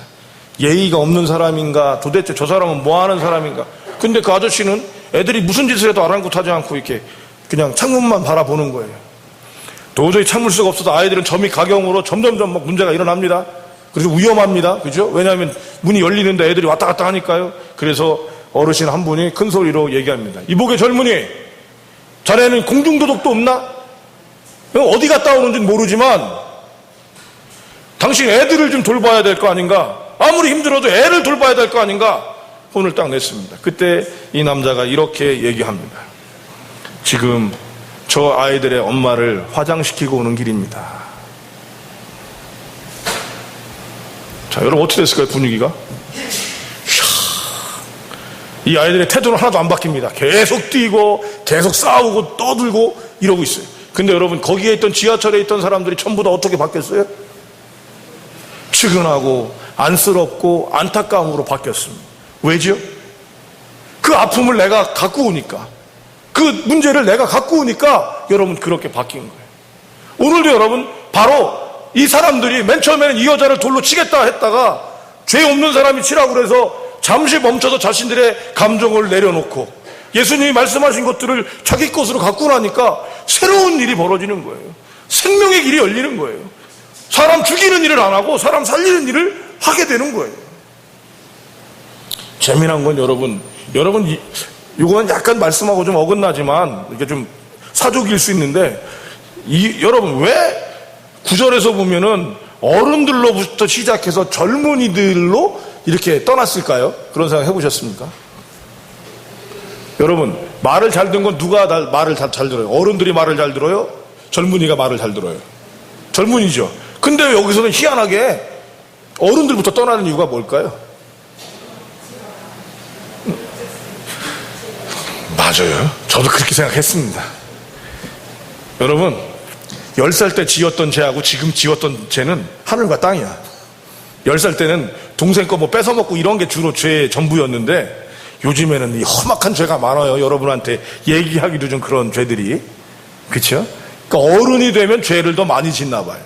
예의가 없는 사람인가? 도대체 저 사람은 뭐 하는 사람인가? 근데 그 아저씨는 애들이 무슨 짓을 해도 아랑곳하지 않고 이렇게 그냥 창문만 바라보는 거예요. 도저히 참을 수가 없어서 아이들은 점이 가경으로 점점점 막 문제가 일어납니다. 그래서 위험합니다. 그죠? 왜냐하면 문이 열리는데 애들이 왔다 갔다 하니까요. 그래서 어르신 한 분이 큰 소리로 얘기합니다. 이보게 젊은이, 자네는 공중도덕도 없나? 어디 갔다 오는지는 모르지만 당신 애들을 좀 돌봐야 될 거 아닌가? 아무리 힘들어도 애를 돌봐야 될 거 아닌가? 혼을 딱 냈습니다. 그때 이 남자가 이렇게 얘기합니다. 지금 저 아이들의 엄마를 화장시키고 오는 길입니다. 자, 여러분 어떻게 됐을까요, 분위기가? 이 아이들의 태도는 하나도 안 바뀝니다. 계속 뛰고 계속 싸우고 떠들고 이러고 있어요. 근데 여러분 거기에 있던 지하철에 있던 사람들이 전부 다 어떻게 바뀌었어요? 측은하고 안쓰럽고 안타까움으로 바뀌었습니다. 왜죠? 그 아픔을 내가 갖고 오니까, 그 문제를 내가 갖고 오니까 여러분 그렇게 바뀐 거예요. 오늘도 여러분 바로 이 사람들이 맨 처음에는 이 여자를 돌로 치겠다 했다가 죄 없는 사람이 치라고 그래서 잠시 멈춰서 자신들의 감정을 내려놓고 예수님이 말씀하신 것들을 자기 것으로 갖고 나니까 새로운 일이 벌어지는 거예요. 생명의 길이 열리는 거예요. 사람 죽이는 일을 안 하고 사람 살리는 일을 하게 되는 거예요. 재미난 건 여러분 이건 약간 말씀하고 좀 어긋나지만 이렇게 좀 사족일 수 있는데 여러분 왜 9절에서 보면은 어른들로부터 시작해서 젊은이들로 이렇게 떠났을까요? 그런 생각 해보셨습니까? 여러분 말을 잘 듣는 건 누가 말을 잘 들어요? 어른들이 말을 잘 들어요? 젊은이가 말을 잘 들어요? 젊은이죠. 근데 여기서는 희한하게 어른들부터 떠나는 이유가 뭘까요? 맞아요. 저도 그렇게 생각했습니다. 여러분 10살 때 지었던 죄하고 지금 지었던 죄는 하늘과 땅이야. 10살 때는 동생 거 뭐 뺏어먹고 이런 게 주로 죄의 전부였는데 요즘에는 이 험악한 죄가 많아요. 여러분한테 얘기하기도 좀 그런 죄들이. 그렇죠? 그러니까 어른이 되면 죄를 더 많이 짓나 봐요.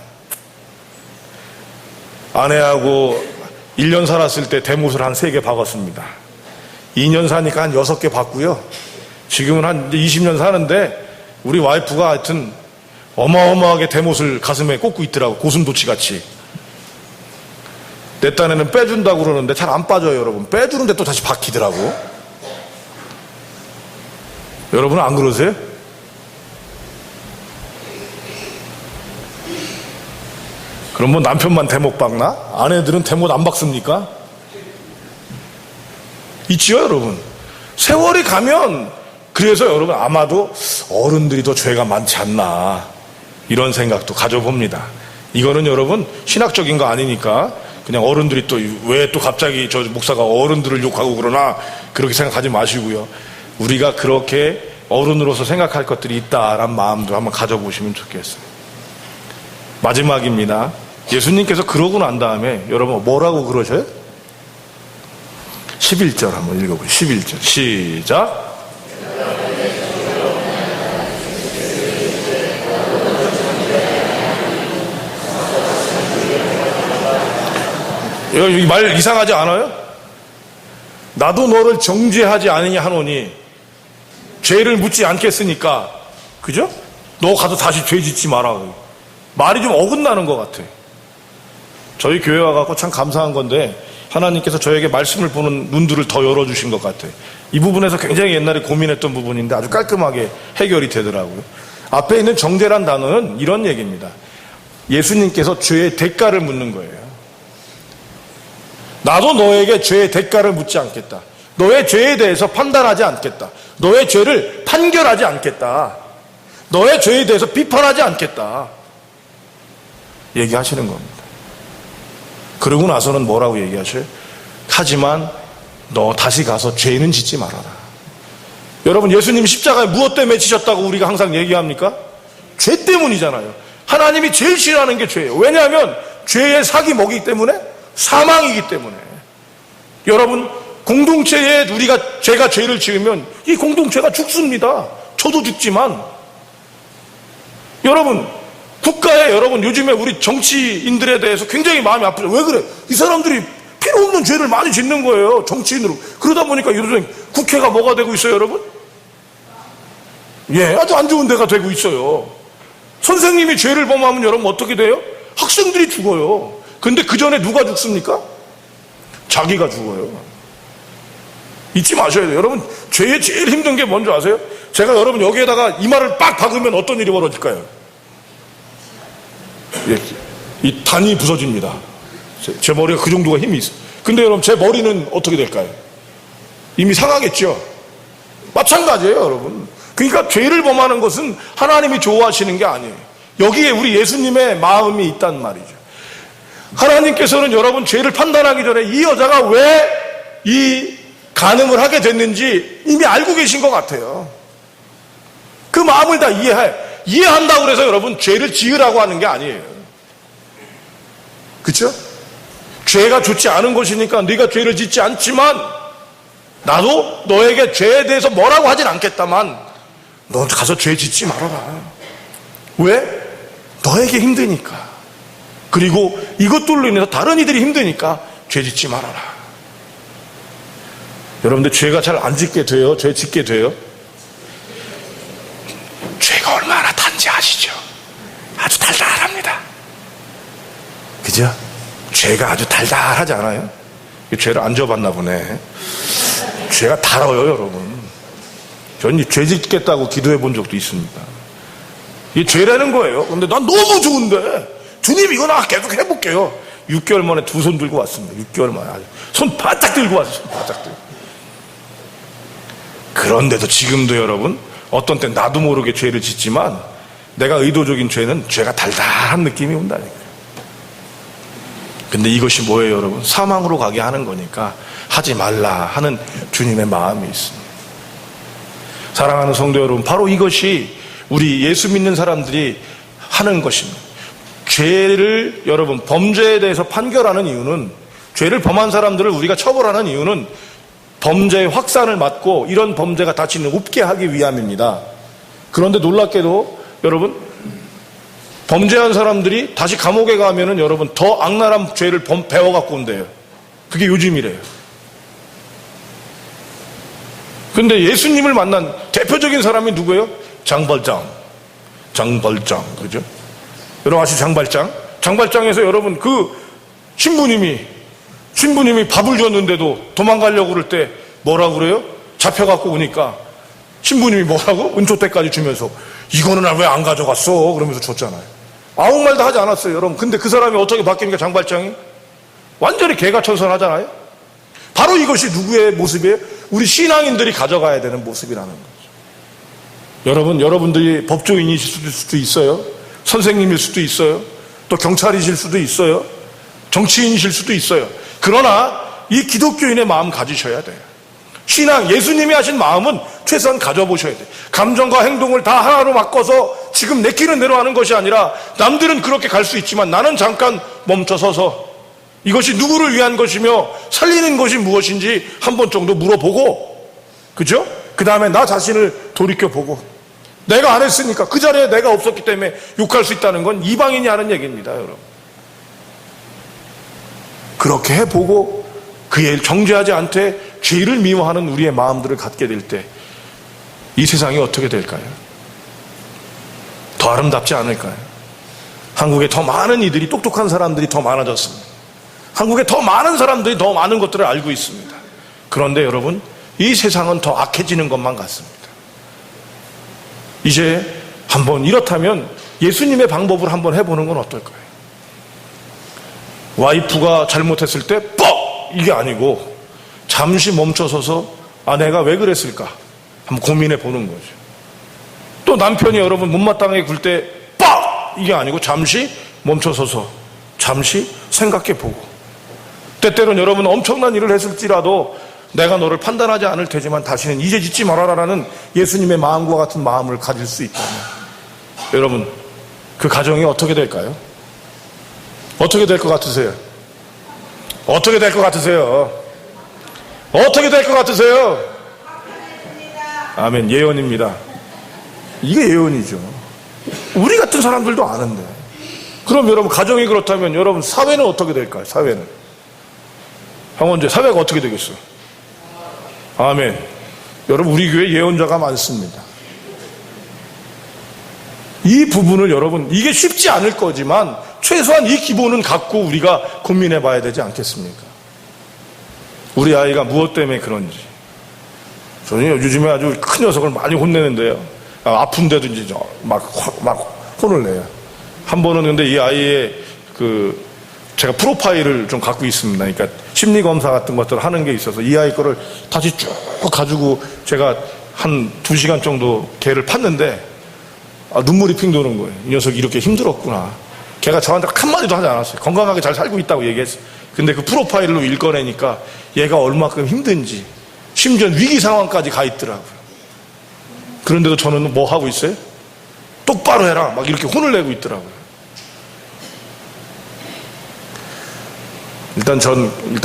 아내하고 1년 살았을 때 대못을 한 3개 박았습니다. 2년 사니까 한 6개 박고요. 지금은 한 20년 사는데 우리 와이프가 하여튼 어마어마하게 대못을 가슴에 꽂고 있더라고. 고슴도치 같이. 내 딴에는 빼준다고 그러는데 잘 안 빠져요, 여러분. 빼주는데 또 다시 박히더라고. 여러분은 안 그러세요? 그럼 뭐 남편만 대못 박나? 아내들은 대못 안 박습니까? 있지요, 여러분. 세월이 가면 그래서 여러분 아마도 어른들이 더 죄가 많지 않나 이런 생각도 가져봅니다. 이거는 여러분 신학적인 거 아니니까 그냥 어른들이 또 왜 또 갑자기 저 목사가 어른들을 욕하고 그러나 그렇게 생각하지 마시고요. 우리가 그렇게 어른으로서 생각할 것들이 있다라는 마음도 한번 가져보시면 좋겠어요. 마지막입니다. 예수님께서 그러고 난 다음에 여러분 뭐라고 그러셔요? 11절 한번 읽어보세요. 11절 시작. 여기 말 이상하지 않아요? 나도 너를 정죄하지 아니냐 하노니 죄를 묻지 않겠으니까 그죠? 너 가서 다시 죄 짓지 마라. 말이 좀 어긋나는 것 같아. 저희 교회 와갖고 참 감사한 건데 하나님께서 저에게 말씀을 보는 눈들을 더 열어주신 것 같아. 이 부분에서 굉장히 옛날에 고민했던 부분인데 아주 깔끔하게 해결이 되더라고요. 앞에 있는 정죄란 단어는 이런 얘기입니다. 예수님께서 죄의 대가를 묻는 거예요. 나도 너에게 죄의 대가를 묻지 않겠다. 너의 죄에 대해서 판단하지 않겠다. 너의 죄를 판결하지 않겠다. 너의 죄에 대해서 비판하지 않겠다. 얘기하시는 겁니다. 그러고 나서는 뭐라고 얘기하셔요? 하지만 너 다시 가서 죄는 짓지 말아라. 여러분 예수님 십자가에 무엇 때문에 지셨다고 우리가 항상 얘기합니까? 죄 때문이잖아요. 하나님이 제일 싫어하는 게 죄예요. 왜냐하면 죄의 삭이 뭐기 때문에? 사망이기 때문에. 여러분 공동체에 제가 죄를 지으면 이 공동체가 죽습니다. 저도 죽지만 여러분 국가에 여러분 요즘에 우리 정치인들에 대해서 굉장히 마음이 아프죠. 왜 그래? 이 사람들이 필요 없는 죄를 많이 짓는 거예요. 정치인으로. 그러다 보니까 요즘 국회가 뭐가 되고 있어요, 여러분? 예, 아주 안 좋은 데가 되고 있어요. 선생님이 죄를 범하면 여러분 어떻게 돼요? 학생들이 죽어요. 근데 그 전에 누가 죽습니까? 자기가 죽어요. 잊지 마셔야 돼요. 여러분 죄에 제일 힘든 게 뭔지 아세요? 제가 여러분 여기에다가 이마를 빡 박으면 어떤 일이 벌어질까요? 예, 이 단이 부서집니다. 제 머리가 그 정도가 힘이 있어요. 근데 여러분 제 머리는 어떻게 될까요? 이미 상하겠죠. 마찬가지예요, 여러분. 그러니까 죄를 범하는 것은 하나님이 좋아하시는 게 아니에요. 여기에 우리 예수님의 마음이 있단 말이죠. 하나님께서는 여러분 죄를 판단하기 전에 이 여자가 왜 이 간음을 하게 됐는지 이미 알고 계신 것 같아요. 그 마음을 다 이해한다고 그래서 여러분 죄를 지으라고 하는 게 아니에요. 그렇죠? 죄가 좋지 않은 것이니까 네가 죄를 짓지 않지만 나도 너에게 죄에 대해서 뭐라고 하진 않겠다만 너 가서 죄 짓지 말아라. 왜? 너에게 힘드니까. 그리고 이것들로 인해서 다른 이들이 힘드니까 죄 짓지 말아라. 여러분들 죄가 잘 안 짓게 돼요? 죄 짓게 돼요? 죄가 얼마나 단지 아시죠? 아주 달달합니다. 그죠? 죄가 아주 달달하지 않아요? 죄를 안 져봤나 보네. 죄가 달아요, 여러분. 전 죄 짓겠다고 기도해 본 적도 있습니다. 이게 죄라는 거예요. 근데 난 너무 좋은데 주님 이거 나 계속 해볼게요. 6개월 만에 두 손 들고 왔습니다. 6개월 만에 손 바짝 들고 왔어요. 손 바짝 들고. 그런데도 지금도 여러분 어떤 때 나도 모르게 죄를 짓지만 내가 의도적인 죄는 죄가 달달한 느낌이 온다니까요. 근데 이것이 뭐예요, 여러분? 사망으로 가게 하는 거니까 하지 말라 하는 주님의 마음이 있습니다. 사랑하는 성도 여러분, 바로 이것이 우리 예수 믿는 사람들이 하는 것입니다. 죄를 여러분 범죄에 대해서 판결하는 이유는, 죄를 범한 사람들을 우리가 처벌하는 이유는 범죄의 확산을 막고 이런 범죄가 다시 없게 하기 위함입니다. 그런데 놀랍게도 여러분 범죄한 사람들이 다시 감옥에 가면은 여러분 더 악랄한 죄를 배워갖고 온대요. 그게 요즘이래요. 근데 예수님을 만난 대표적인 사람이 누구예요? 장발장. 그죠? 여러분 아시죠? 장발장에서 여러분 그 신부님이 밥을 줬는데도 도망가려고 그럴 때 뭐라고 그래요? 잡혀갖고 오니까 신부님이 뭐라고? 은조 때까지 주면서 이거는 왜 안 가져갔어? 그러면서 줬잖아요. 아무 말도 하지 않았어요, 여러분. 근데 그 사람이 어떻게 바뀌니까 장발장이? 완전히 개가천선하잖아요. 바로 이것이 누구의 모습이에요? 우리 신앙인들이 가져가야 되는 모습이라는 거죠. 여러분들이 법조인이실 수도 있어요. 선생님일 수도 있어요. 또 경찰이실 수도 있어요. 정치인이실 수도 있어요. 그러나 이 기독교인의 마음 가지셔야 돼요. 신앙, 예수님이 하신 마음은 최소한 가져보셔야 돼요. 감정과 행동을 다 하나로 바꿔서 지금 내키는 대로 하는 것이 아니라 남들은 그렇게 갈 수 있지만 나는 잠깐 멈춰서서 이것이 누구를 위한 것이며 살리는 것이 무엇인지 한 번 정도 물어보고, 그죠? 그 다음에 나 자신을 돌이켜보고, 내가 안 했으니까 그 자리에 내가 없었기 때문에 욕할 수 있다는 건 이방인이 하는 얘기입니다, 여러분. 그렇게 해보고 그의 일 정죄하지 않되 죄를 미워하는 우리의 마음들을 갖게 될 때 이 세상이 어떻게 될까요? 더 아름답지 않을까요? 한국에 더 많은 이들이, 똑똑한 사람들이 더 많아졌습니다. 한국에 더 많은 사람들이 더 많은 것들을 알고 있습니다. 그런데 여러분, 이 세상은 더 악해지는 것만 같습니다. 이제 한번 이렇다면 예수님의 방법을 한번 해보는 건 어떨까요? 와이프가 잘못했을 때 뻑! 이게 아니고 잠시 멈춰서서 아내가 왜 그랬을까? 한번 고민해 보는 거죠. 또 남편이 여러분 못마땅하게 굴 때 뻑! 이게 아니고 잠시 멈춰서서 잠시 생각해 보고, 때때로는 여러분 엄청난 일을 했을지라도 내가 너를 판단하지 않을 테지만 다시는 이제 짓지 말아라라는 예수님의 마음과 같은 마음을 가질 수 있다면 여러분 그 가정이 어떻게 될까요? 어떻게 될 것 같으세요? 어떻게 될 것 같으세요? 어떻게 될 것 같으세요? 아멘. 예언입니다. 이게 예언이죠. 우리 같은 사람들도 아는데. 그럼 여러분 가정이 그렇다면 여러분 사회는 어떻게 될까요? 사회는. 형원제 사회가 어떻게 되겠어? 아멘. 여러분 우리 교회 예언자가 많습니다. 이 부분을 여러분 이게 쉽지 않을 거지만 최소한 이 기본은 갖고 우리가 고민해 봐야 되지 않겠습니까? 우리 아이가 무엇 때문에 그런지. 저는 요즘에 아주 큰 녀석을 많이 혼내는데요. 아픈데도 이제 막 혼을 내요. 한 번은 근데 이 아이의 제가 프로파일을 좀 갖고 있습니다. 그러니까 심리검사 같은 것들을 하는 게 있어서 이 아이 거를 다시 쭉 가지고 제가 한 2시간 정도 걔를 팠는데 눈물이 핑 도는 거예요. 이 녀석이 이렇게 힘들었구나. 걔가 저한테 한마디도 하지 않았어요. 건강하게 잘 살고 있다고 얘기했어요. 근데 그 프로파일로 읽어내니까 얘가 얼마큼 힘든지, 심지어 위기 상황까지 가 있더라고요. 그런데도 저는 뭐 하고 있어요? 똑바로 해라 막 이렇게 혼을 내고 있더라고요. 일단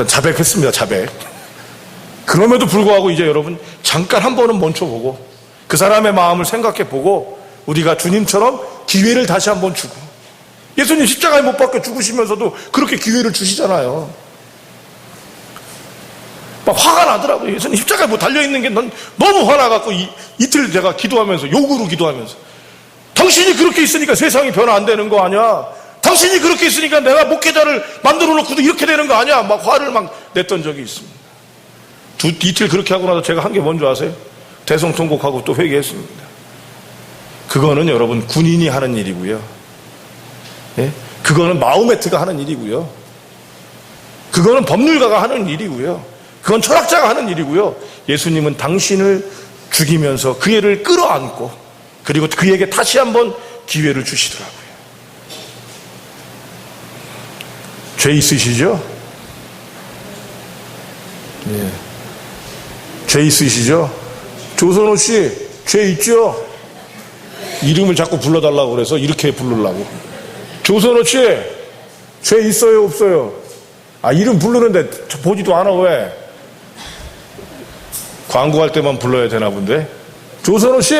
자백했습니다. 자백. 그럼에도 불구하고 이제 여러분 잠깐 한 번은 멈춰보고 그 사람의 마음을 생각해보고 우리가 주님처럼 기회를 다시 한번 주고, 예수님 십자가에 못 박혀 죽으시면서도 그렇게 기회를 주시잖아요. 막 화가 나더라고요. 예수님 십자가에 뭐 달려있는 게 난 너무 화나갖고 이틀 제가 기도하면서, 욕으로 기도하면서, 당신이 그렇게 있으니까 세상이 변화 안 되는 거 아니야? 당신이 그렇게 있으니까 내가 목회자를 만들어 놓고도 이렇게 되는 거 아니야? 막 화를 막 냈던 적이 있습니다. 이틀 그렇게 하고 나서 제가 한 게 뭔지 아세요? 대성통곡하고 또 회개했습니다. 그거는 여러분 군인이 하는 일이고요. 예? 그거는 마호메트가 하는 일이고요. 그거는 법률가가 하는 일이고요. 그건 철학자가 하는 일이고요. 예수님은 당신을 죽이면서 그 애를 끌어안고, 그리고 그에게 다시 한번 기회를 주시더라고요. 죄 있으시죠? 예. 죄 있으시죠? 조선호 씨, 죄 있죠? 이름을 자꾸 불러달라고 그래서 이렇게 부르려고. 조선호 씨, 죄 있어요, 없어요? 아, 이름 부르는데 보지도 않아, 왜? 광고할 때만 불러야 되나 본데? 조선호 씨!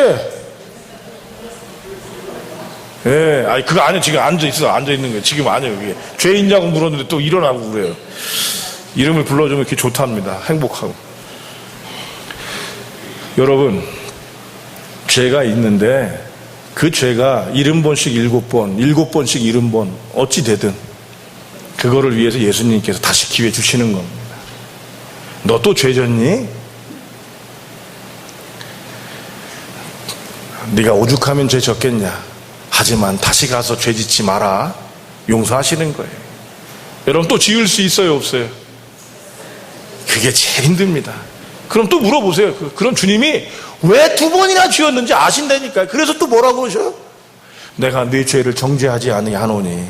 예, 아니, 그거 아니에요. 지금 앉아있는 거예요. 지금 아니에요, 그게. 죄 있냐고 물었는데 또 일어나고 그래요. 이름을 불러주면 이렇게 좋답니다. 행복하고. 여러분, 죄가 있는데, 그 죄가 70번씩 7번, 7번씩 70번, 어찌 되든, 그거를 위해서 예수님께서 다시 기회 주시는 겁니다. 너 또 죄 졌니? 네가 오죽하면 죄 졌겠냐? 하지만 다시 가서 죄 짓지 마라. 용서하시는 거예요. 여러분 또 지을 수 있어요, 없어요? 그게 제일 힘듭니다. 그럼 또 물어보세요. 그럼 주님이 왜 2번이나 지었는지 아신다니까요. 그래서 또 뭐라고 그러셔요? 내가 네 죄를 정죄하지 아니하노니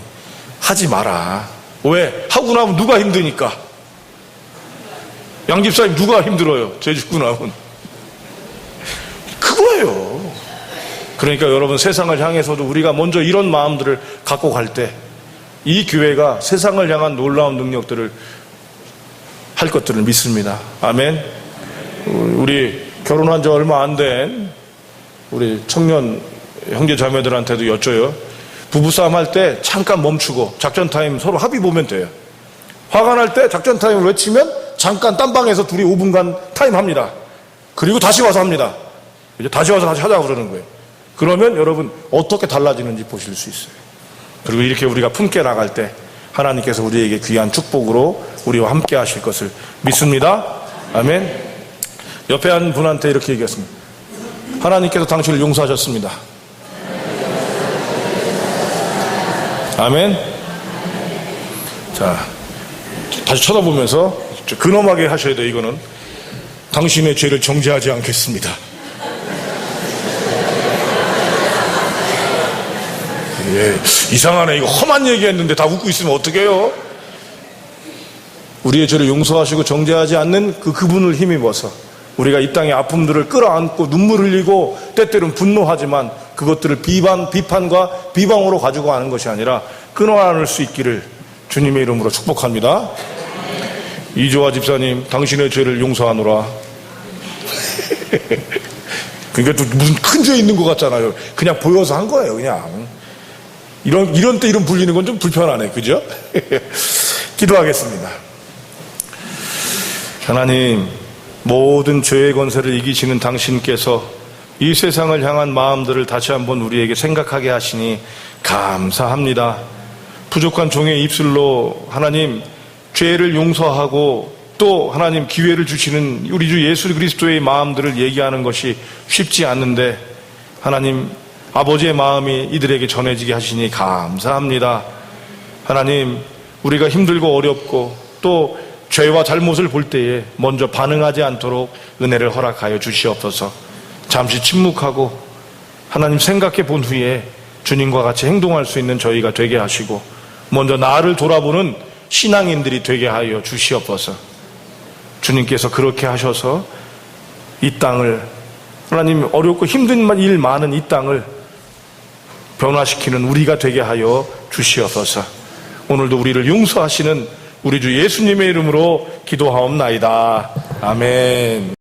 하지 마라. 왜? 하고 나면 누가 힘드니까? 양집사님 누가 힘들어요? 죄 짓고 나면. 그거예요. 그러니까 여러분, 세상을 향해서도 우리가 먼저 이런 마음들을 갖고 갈 때 이 교회가 세상을 향한 놀라운 능력들을 할 것들을 믿습니다. 아멘. 우리 결혼한 지 얼마 안 된 우리 청년 형제 자매들한테도 여쭤요. 부부싸움 할 때 잠깐 멈추고 작전 타임 서로 합의 보면 돼요. 화가 날 때 작전 타임을 외치면 잠깐 딴방에서 둘이 5분간 타임 합니다. 그리고 다시 와서 합니다. 이제 다시 와서 다시 하자고 그러는 거예요. 그러면 여러분 어떻게 달라지는지 보실 수 있어요. 그리고 이렇게 우리가 품게 나갈 때 하나님께서 우리에게 귀한 축복으로 우리와 함께 하실 것을 믿습니다. 아멘. 옆에 한 분한테 이렇게 얘기했습니다. 하나님께서 당신을 용서하셨습니다. 아멘. 자, 다시 쳐다보면서 근엄하게 하셔야 돼요. 이거는 당신의 죄를 정죄하지 않겠습니다. 예, 이상하네. 이거 험한 얘기했는데 다 웃고 있으면 어떡해요? 우리의 죄를 용서하시고 정죄하지 않는 그분을 힘입어서 우리가 이 땅의 아픔들을 끌어안고 눈물 흘리고 때때로는 분노하지만 그것들을 비판과 비방으로 가지고 가는 것이 아니라 끊어안을 수 있기를 주님의 이름으로 축복합니다. 이조아 집사님, 당신의 죄를 용서하노라. 그러니까 또 무슨 큰 죄 있는 것 같잖아요. 그냥 보여서 한 거예요, 그냥. 이런 때 이름 불리는 건 좀 불편하네, 그죠? 기도하겠습니다. 하나님, 모든 죄의 권세를 이기시는 당신께서 이 세상을 향한 마음들을 다시 한번 우리에게 생각하게 하시니 감사합니다. 부족한 종의 입술로 하나님 죄를 용서하고 또 하나님 기회를 주시는 우리 주 예수 그리스도의 마음들을 얘기하는 것이 쉽지 않는데 하나님 아버지의 마음이 이들에게 전해지게 하시니 감사합니다. 하나님, 우리가 힘들고 어렵고 또 죄와 잘못을 볼 때에 먼저 반응하지 않도록 은혜를 허락하여 주시옵소서. 잠시 침묵하고 하나님 생각해 본 후에 주님과 같이 행동할 수 있는 저희가 되게 하시고 먼저 나를 돌아보는 신앙인들이 되게 하여 주시옵소서. 주님께서 그렇게 하셔서 이 땅을 하나님 어렵고 힘든 일 많은 이 땅을 변화시키는 우리가 되게 하여 주시옵소서. 오늘도 우리를 용서하시는 우리 주 예수님의 이름으로 기도하옵나이다. 아멘.